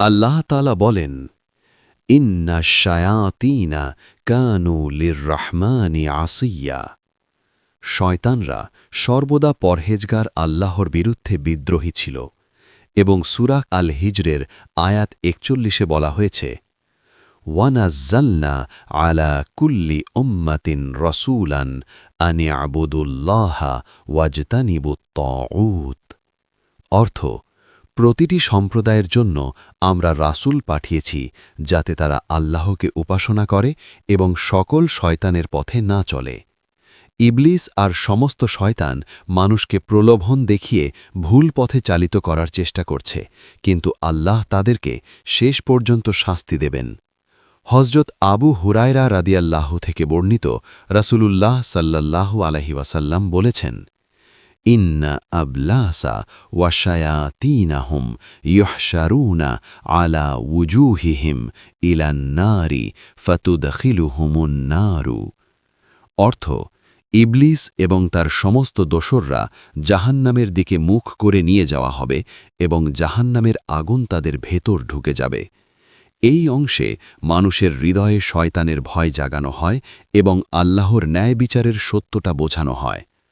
আল্লাহ তাআলা বলেন, ইন্না শায়াতিনা কানু লিররহমানি আসিয়া। শয়তানরা সর্বদা পরহেজগার আল্লাহর বিরুদ্ধে বিদ্রোহী ছিল এবং সূরা আল হিজরের আয়াত ৪১-এ বলা হয়েছে, ওয়ানাজ্জালনা আলা কুল্লি উম্মাতিন রসুলান আন ইয়াবুদুল্লাহা ওয়াজতানিবুত তাগুত। অর্থ, প্রতিটি সম্প্রদায়ের জন্য আমরা রাসূল পাঠিয়েছি যাতে তারা আল্লাহকে উপাসনা করে এবং সকল শয়তানের পথে না চলে। ইবলিস আর সমস্ত শয়তান মানুষকে প্রলোভন দেখিয়ে ভুল পথে চালিত করার চেষ্টা করছে, কিন্তু আল্লাহ তাদেরকে শেষ পর্যন্ত শাস্তি দেবেন। হযরত আবু হুরায়রা রাদিয়াল্লাহু থেকে বর্ণিত, রাসূলুল্লাহ সাল্লাল্লাহু আলাইহি ওয়াসাল্লাম বলেছেন, ইন্না আবলাসা ওয়াশায়াতিনাহুম ইউহশারুনা আলা উজুহিহিম ইলান নারি ফাতুদখিলুহুমুন নারু। অর্থ, ইবলিস এবং তার সমস্ত দোসররা জাহান্নামের দিকে মুখ করে নিয়ে যাওয়া হবে এবং জাহান্নামের আগুন তাদের ভেতর ঢুকে যাবে। এই অংশে মানুষের হৃদয়ে শয়তানের ভয় জাগানো হয় এবং আল্লাহর ন্যায় বিচারের সত্যটা বোঝানো হয়।